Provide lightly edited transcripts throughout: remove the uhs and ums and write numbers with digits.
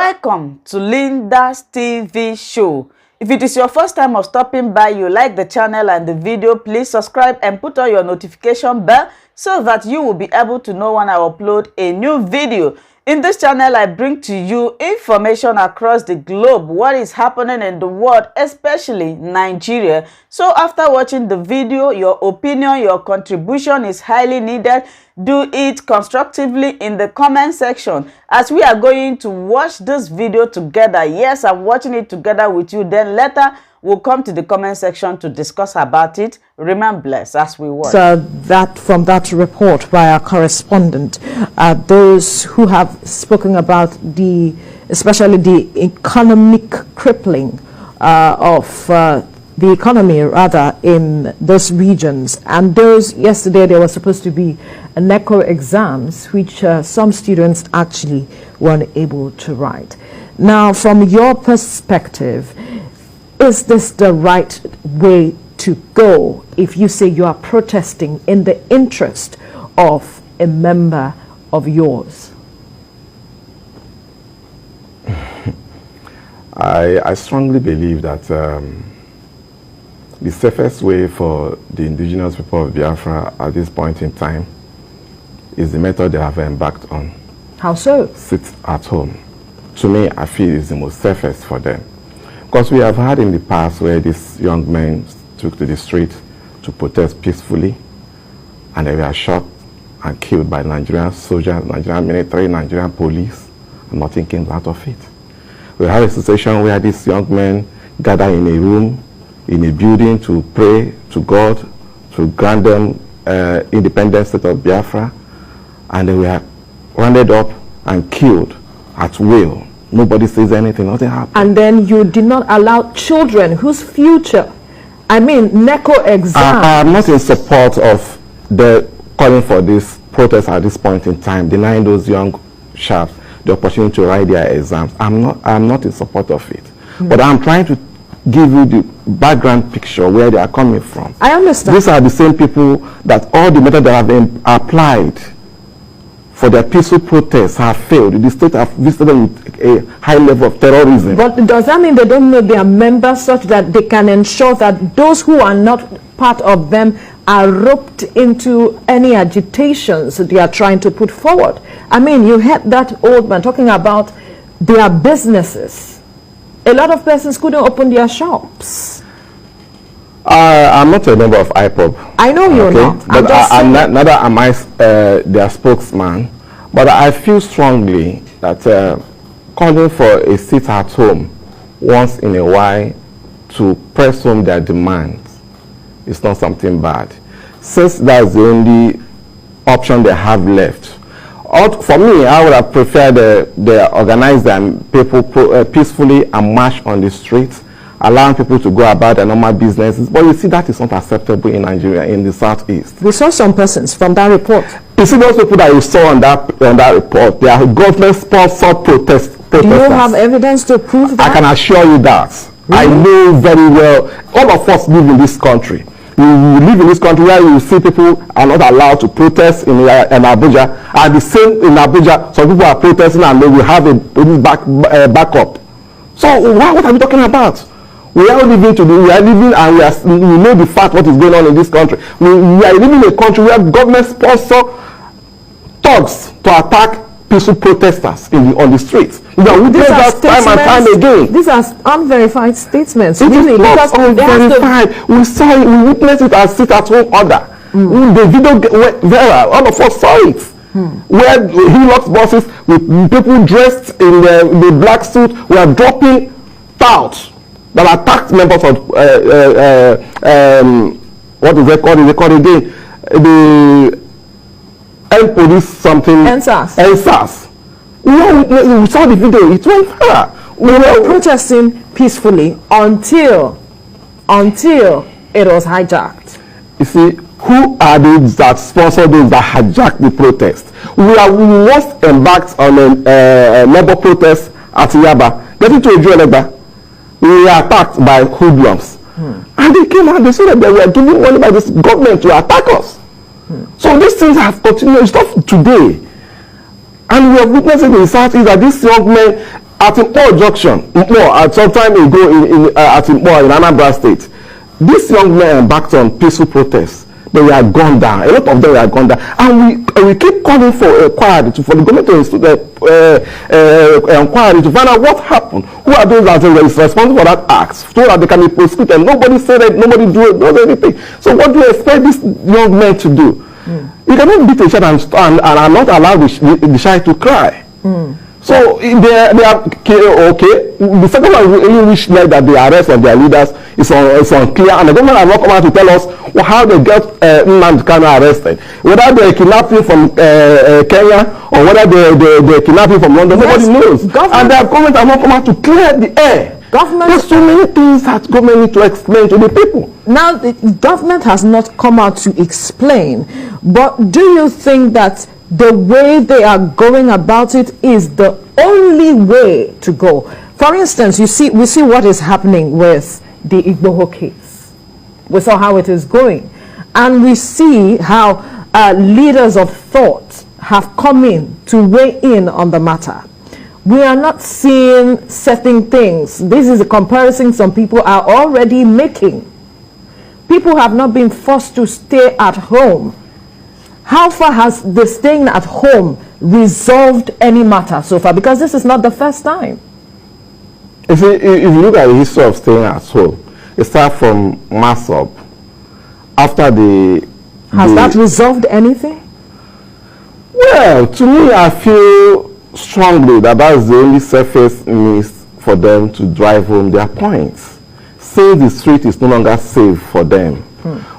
Welcome to Linda's TV show. If it is your first time of stopping by, you like the channel and the video, please subscribe and put on your notification bell so that you will be able to know when I upload a new video. In this channel, I bring to you information across the globe, what is happening in the world, especially Nigeria. So after watching the video, your opinion, your contribution is highly needed. Do it constructively in the comment section as we are going to watch this video together. Yes, I'm watching it together with you. Then later, we'll come to the comment section to discuss about it. Remain blessed as we watch. So that from that report by our correspondent, those who have spoken about especially the economic crippling of the economy rather in those regions, and those yesterday there was supposed to be NECO exams which some students actually weren't able to write. Now, from your perspective, is this the right way to go if you say you are protesting in the interest of a member of yours? I strongly believe that the safest way for the indigenous people of Biafra at this point in time is the method they have embarked on. How so? Sit at home. To me, I feel it's the most safest for them. Because we have had in the past where these young men took to the street to protest peacefully, and they were shot and killed by Nigerian soldiers, Nigerian military, Nigerian police, and nothing came out of it. We have a situation where these young men gather in a room, in a building to pray to God, to grant them independent state of Biafra, and they were rounded up and killed at will. Nobody says anything, nothing happened. And then you did not allow children whose future, I mean, NECO exams. I am not in support of the calling for this protest at this point in time, denying those young chaps the opportunity to write their exams. I'm not in support of it. But I'm trying to give you the background picture where they are coming from. I understand. These are the same people that all the methods that have been applied for their peaceful protests have failed. The state have visited them with a high level of terrorism. But does that mean they don't know their members such that they can ensure that those who are not part of them are roped into any agitations they are trying to put forward? I mean, you heard that old man talking about their businesses. A lot of persons couldn't open their shops. I'm not a member of IPOB. I know you're not. But neither am I their spokesman. But I feel strongly that calling for a sit at home once in a while to press home their demands is not something bad, since that's the only option they have left. For me, I would have preferred they organize them people peacefully and march on the streets, allowing people to go about their normal businesses. But you see, that is not acceptable in Nigeria, in the southeast. We saw some persons from that report. You see, those people that you saw on that report, they are government-sponsored protesters. Do you have evidence to prove that? I can assure you that. Really? I know very well. All of us live in this country. We live in this country where you see people are not allowed to protest in Abuja. And the same in Abuja, some people are protesting and they will have a police backup. So what are we talking about? We are living and we know the fact what is going on in this country. We are living in a country where government sponsor thugs to attack peaceful protesters on the streets. We witness that time and time again. These are unverified statements. It really, is not unverified. We witnessed it as sit-at-home order. The video went viral. All of us saw it. Where Hilux buses with people dressed in the black suit were dropping touts that attacked members of what is it called again? The police something. NSAS. We saw the video. It went viral. We were protesting peacefully until it was hijacked. You see, who are those that sponsor those that hijacked the protest? We once embarked on a labor protest at Yaba. Getting to Ejuelegba, we were attacked by hoodlums. And they came out, they said that they were given money by this government to attack us. So these things have continued. It's not today. And we have witnessed in the Southeast that these young men at Mpo Junction, at some time ago at Mpo in Anambra State, these young men embarked on peaceful protests. They were gunned down. A lot of them were gunned down, and we keep calling for inquiry for the government to inquiry to find out what happened. Who are those that are responsible for that act, so that they can be prosecuted? Nobody said it. Nobody does anything. So what do you expect these young men to do? You cannot beat a child and not allow the child to cry. So they are okay. The second one, which led that the arrest of their leaders is unclear, and the government has not come out to tell us how they get Nnamdi Kanu arrested. Whether they kidnapped him from Kenya or whether they kidnapped him from London, nobody knows. And the government has not come out to clear the air. There's so many things that government need to explain to the people. Now, the government has not come out to explain, but do you think that the way they are going about it is the only way to go? For instance, we see what is happening with the Igboho case. We saw how it is going, and we see how leaders of thought have come in to weigh in on the matter. We are not seeing certain things. This is a comparison some people are already making. People have not been forced to stay at home. How far has the staying at home resolved any matter so far? Because this is not the first time. If you look at the history of staying at home, it starts from Masop. After Has that resolved anything? Well, to me, I feel strongly that is the only surface means for them to drive home their points. Say the street is no longer safe for them.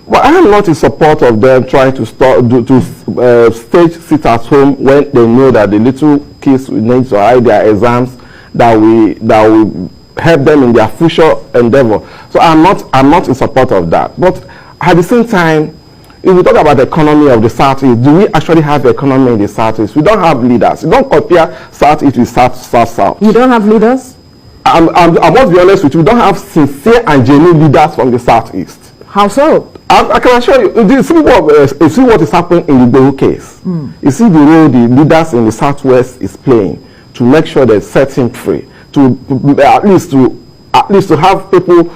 But I am not in support of them trying to stage sit at home when they know that the little kids will need to write their exams that will help them in their future endeavor. So I'm not in support of that. But at the same time, if we talk about the economy of the Southeast, do we actually have the economy in the Southeast? We don't have leaders. You don't compare Southeast with South. You don't have leaders? I must be honest with you, we don't have sincere and genuine leaders from the Southeast. How so? I can assure you, you see what is happening in the Igboho case. You see the role the leaders in the Southwest is playing to make sure they set him free, to at least to have people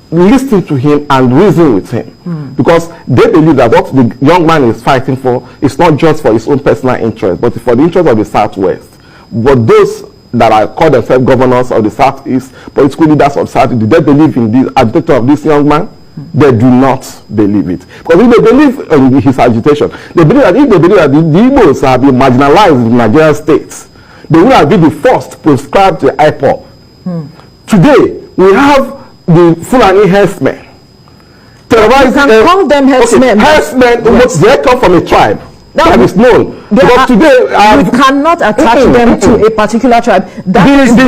listen to him and reason with him, because they believe that what the young man is fighting for is not just for his own personal interest, but for the interest of the Southwest. But those that are called themselves governors of the Southeast, political leaders of the Southeast, do they believe in the agitation of this young man? They do not believe it. Because if they believe in his agitation, they believe that if they believe that the Igbos have been marginalized in Nigerian states, they will have been the first prescribed to IPOB. Today, we have the Fulani herdsmen. You can call them herdsmen. Herdsmen, they come from a tribe that is known. But today, we cannot attach them to a particular tribe. That is the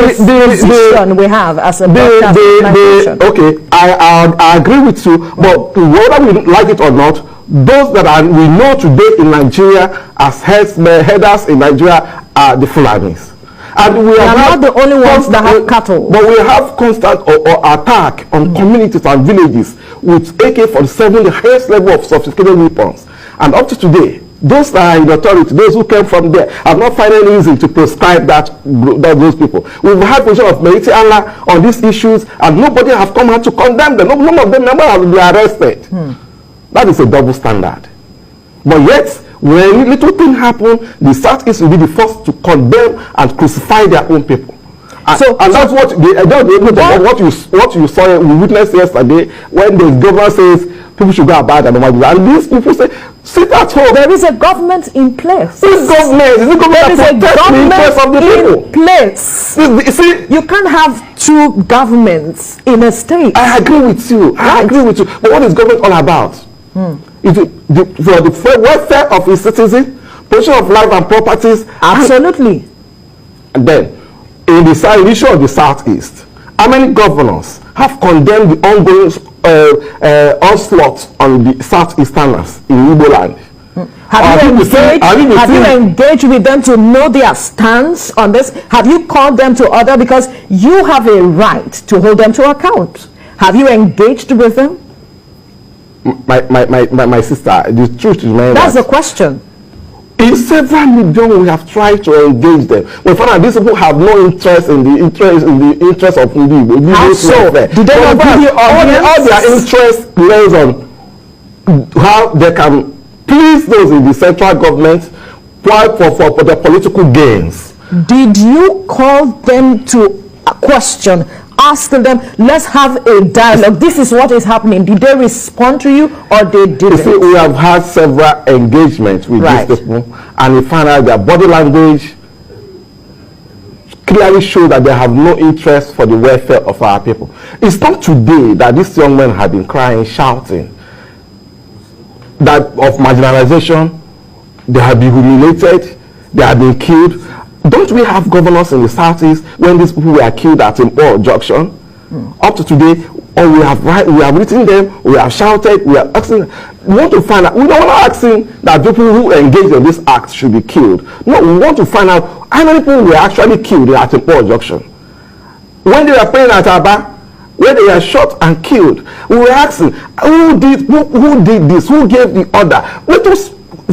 position we have as a broadcast organization. Okay, I agree with you, but whether we like it or not, those that we know today in Nigeria as headers in Nigeria are the Fulanis. And we are not the only ones that have cattle. But we have constant attack on communities and villages with AK-47, the highest level of sophisticated weapons. And up to today, those that are in authority, those who came from there, have not found any reason to prescribe those people. We've had position of Meriti Allah on these issues, and nobody has come out to condemn them. None of them have been arrested. That is a double standard. But yet, when little thing happen, the Southeast will be the first to condemn and crucify their own people. And that's what what you saw, we witnessed yesterday when the governor says people should go about and these people say, sit at home. There is a government in place. This government is a government that protects the interests of the people. In place. See, you can't have two governments in a state. I agree with you. I agree with you. But what is government all about? For the welfare of its citizens, protection of life and properties. Absolutely. And then, in the issue of the Southeast, how many governors have condemned the ongoing onslaught on the Southeasterners in Igbo land? Have you engaged with them to know their stance on this? Have you called them to order? Because you have a right to hold them to account. Have you engaged with them? My sister, the truth is, that's the question. In several mediums, we have tried to engage them. We found that these people have no interest in the interest of Igbo. How so? Did they not give you all their interest lays on how they can please those in the central government for their political gains. Did you call them to a question, ask them, let's have a dialogue, this is what is happening? Did they respond to you or they didn't? You see, we have had several engagements with these people, and we found out their body language clearly show that they have no interest for the welfare of our people. It's not today that these young men have been crying, shouting that of marginalization, they have been humiliated, they have been killed. Don't we have governors in the southeast when these people were killed at Import Junction? Up to today, we have written them, we have shouted, we are asking. We want to find out. We don't want to asking that people who engage in this act should be killed. No, we want to find out how many people were actually killed at Import Junction. When they were praying at Aba, when they were shot and killed, we were asking who did this, who gave the order. Let us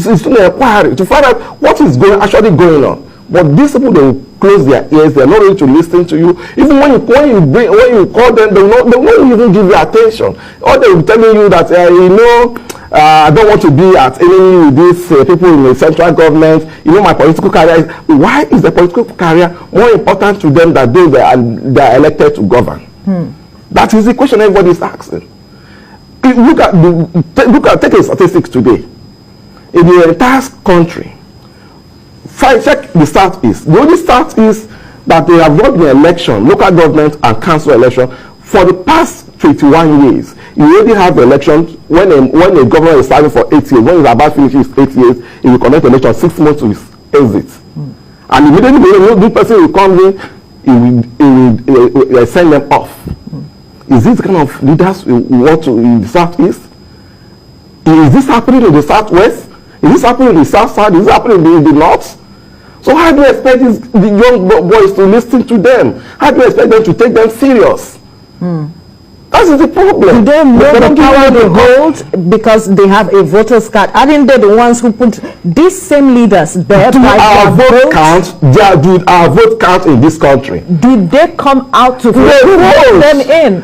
inquire to find out what is actually going on. But these people, they will close their ears. They are not ready to listen to you. Even when you call them, they will not even give you attention. Or they will be telling you that I don't want to be at enemy with these people in the central government. My political career. Why is the political career more important to them than those that are elected to govern? That is the question everybody is asking. Take a statistics today. In the entire country, check the southeast. The only southeast that they have won the election, local government and council election, for the past 21 years. You already have elections when a governor is serving for 8 years. When he's about to finish his 8 years, he will conduct election 6 months to his exit. And immediately when the person will come in, he will send them off. Is this the kind of leaders we want to in the southeast? Is this happening in the southwest? Is this happening in the south side? Is this happening in the north? So how do you expect the young boys to listen to them? How do you expect them to take them serious? That is the problem. Do they know the power they hold because they have a voter's card? Aren't they the ones who put these same leaders there? Do our vote count? Do our vote count in this country? Did they come out to vote them in?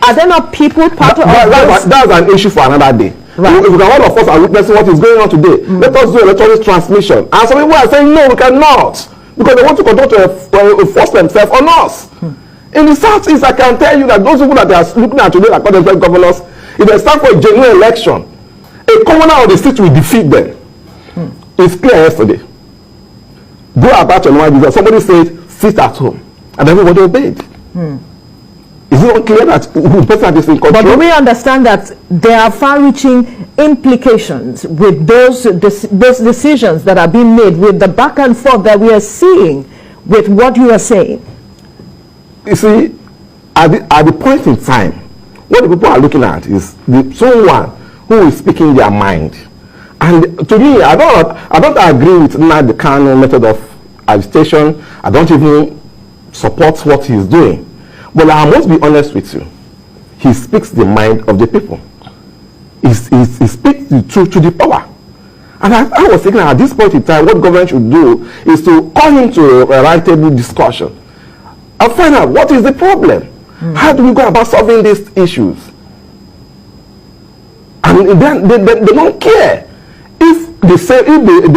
Are there not people part of this? That's an issue for another day. Right. If all of us are witnessing what is going on today, let us do electronic transmission. And some people are saying, no, we cannot. Because they want to control to force themselves on us. In the southeast, I can tell you that those people that they are looking at today, like governors, if they stand for a genuine election, a commoner of the state will defeat them. It's clear yesterday. Go about your normal business. Somebody said, sit at home. And everybody obeyed. Is it not clear that the person is in control? But do we understand that there are far-reaching implications with those decisions that are being made, with the back and forth that we are seeing with what you are saying? You see, at the point in time, what the people are looking at is someone who is speaking their mind. And to me, I don't agree with Nnamdi Kanu method of agitation. I don't even support what he's doing. But I must be honest with you. He speaks the mind of the people. He speaks the truth to the power. And I was thinking at this point in time, what government should do is to call him to a roundtable discussion and find out what is the problem. How do we go about solving these issues? And then they don't care. If they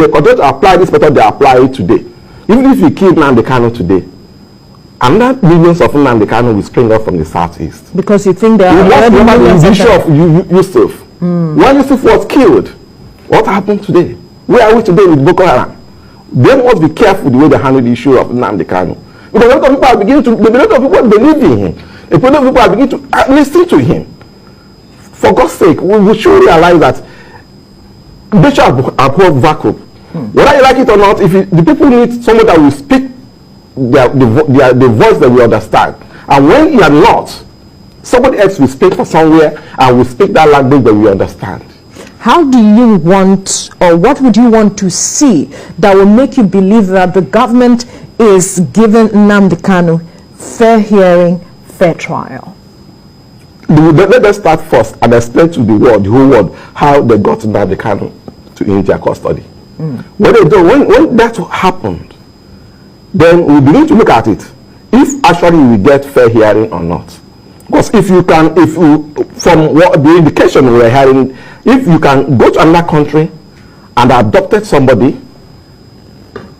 continue to apply this method, they apply it today. Even if you kill Nnamdi Kanu today, and that millions of Nnamdi Kanu will spring up from the southeast. Because you think they are already millions of them. Yusuf. When Yusuf was killed, what happened today? Where are we today with Boko Haram? They must be careful the way they handle the issue of Nnamdi Kanu. Because a lot of people are beginning to, believe in him. A lot of people are beginning to listen to him. For God's sake, we should realize that they should uphold vacuum. Whether you like it or not, the people need someone that will speak the voice that we understand. And when you are not, somebody else will speak from somewhere and will speak that language that we understand. How do you want, or what would you want to see that will make you believe that the government is giving Nnamdi Kanu fair hearing, fair trial? Let us start first and explain to the whole world, how they got Nnamdi Kanu into their custody. When that happened, then we begin to look at it. If actually we get fair hearing or not. Because from what the indication we were hearing, if you can go to another country and adopted somebody,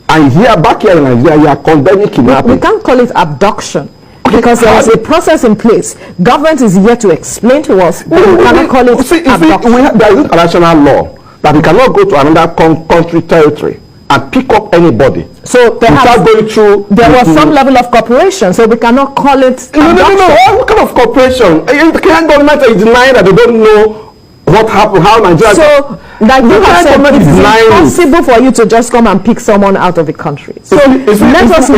and here back here in Nigeria, you are condemning kidnapping. We can't call it abduction. Because there is a process in place. Government is here to explain to us. We cannot call it abduction. There is international law that we cannot go to another country territory and pick up anybody. So perhaps going through there was some level of cooperation, so we cannot call it abduction. No. What kind of cooperation? The Kenyan government is denying that they don't know what happened, how Nigeria... So, like you have said, it is impossible for you to just come and pick someone out of the country. So let us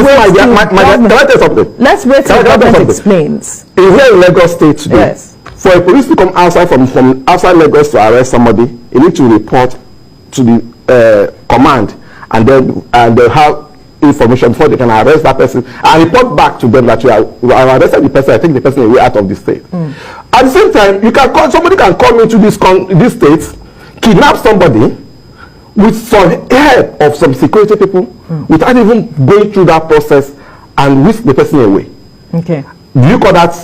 wait till government explains. In here in Lagos State today, yes. For a police to come outside from outside Lagos to arrest somebody, you need to report to the command, and then they have information before they can arrest that person and report back to them that you have arrested the person. I take the person away out of the state. At the same time, somebody can come into this state, kidnap somebody with some help of some security people without even going through that process and whisk the person away. Okay. Do you call that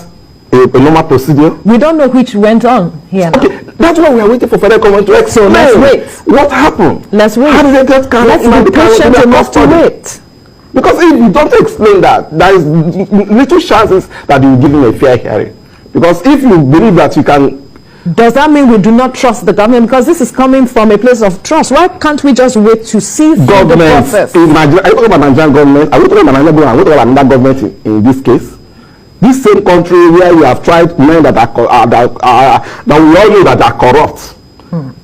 a normal procedure? We don't know which went on here now. Okay, that's why we are waiting for federal government to explain. So let's wait. What happened? Let's wait. How did they get Kanu? Let's be patient enough to wait. Because if you don't explain that, there is little chances that you will give him a fair hearing. Because if you believe that you can... Does that mean we do not trust the government? Because this is coming from a place of trust. Why can't we just wait to see through the process? Are you talking about Nigerian government? Are we talking about Nigerian government? Are we talking about another government in this case? This same country where you have tried men that we all know that are corrupt.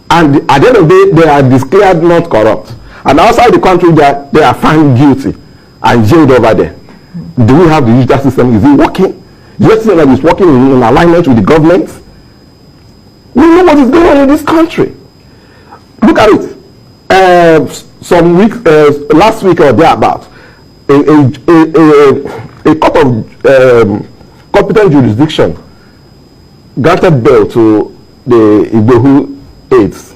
And at the end of the day, they are declared not corrupt. And outside the country, they are found guilty and jailed over there. Do we have the judicial system? Is it working? The justice system is working in alignment with the government? We know what is going on in this country. Look at it. Last week or thereabout, a court of competent jurisdiction granted bail to the Igbohu aides.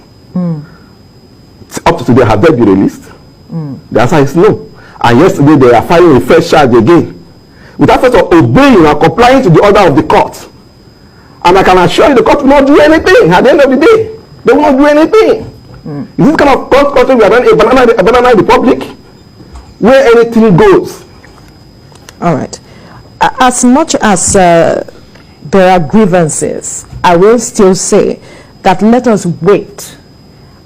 Up to today, have they been released? The answer is no. And yesterday, they are filing a fresh charge again, without first of obeying and complying to the order of the court. And I can assure you, the court will not do anything at the end of the day. They will not do anything. Is this kind of country we are running a banana republic where anything goes? All right. As much as there are grievances, I will still say that let us wait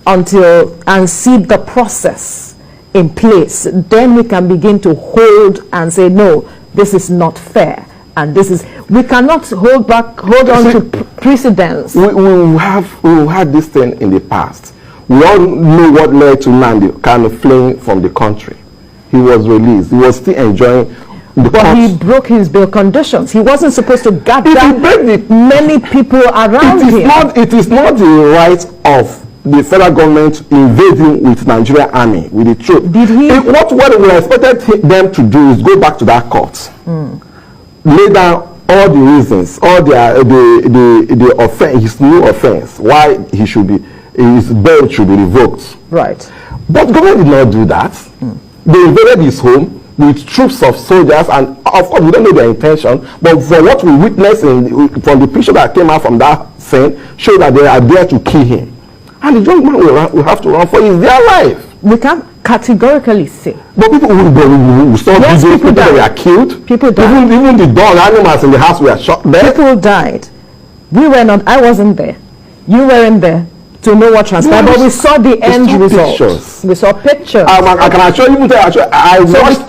until and see the process in place. Then we can begin to hold and say, no, this is not fair. And this is, we cannot hold on to precedents. We had this thing in the past. We all know what led to Nnamdi Kanu fleeing from the country. He was released. He was still enjoying the But he broke his bail conditions. He wasn't supposed to gather many people around him. It is not the right of the federal government invading with Nigerian army, with the troops. Did he? What we expected them to do is go back to that court. Lay down all the reasons, all the offense, his new offense, why his bail should be revoked. Right. But government did not do that. They invaded his home with troops of soldiers, and of course we don't know their intention, but for what we witnessed from the picture that came out from that scene, showed that they are there to kill him. And the young man will have to run for his dear life. We can't categorically say. But people who saw people that were killed. People died. Even the dog animals in the house were shot dead. People died. We were not, I wasn't there. You weren't there to know what transpired, but we saw the end result. Pictures. We saw pictures. I can assure you, I watched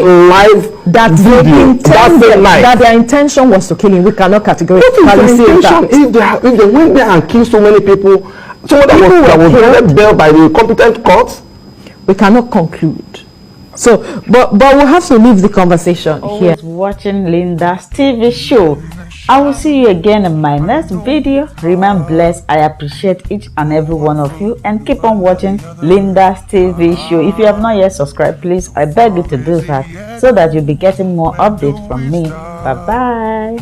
live that their intention was to kill him. We cannot categorically say that. If they went there and killed so many people, someone that was granted bail by the competent court, we cannot conclude. So, but we'll have to leave the conversation here. Watching Linda's TV show. I will see you again in my next video. Remain blessed. I appreciate each and every one of you, and keep on watching Linda's TV show. If you have not yet subscribed, please, I beg you to do that so that you'll be getting more updates from me. Bye bye.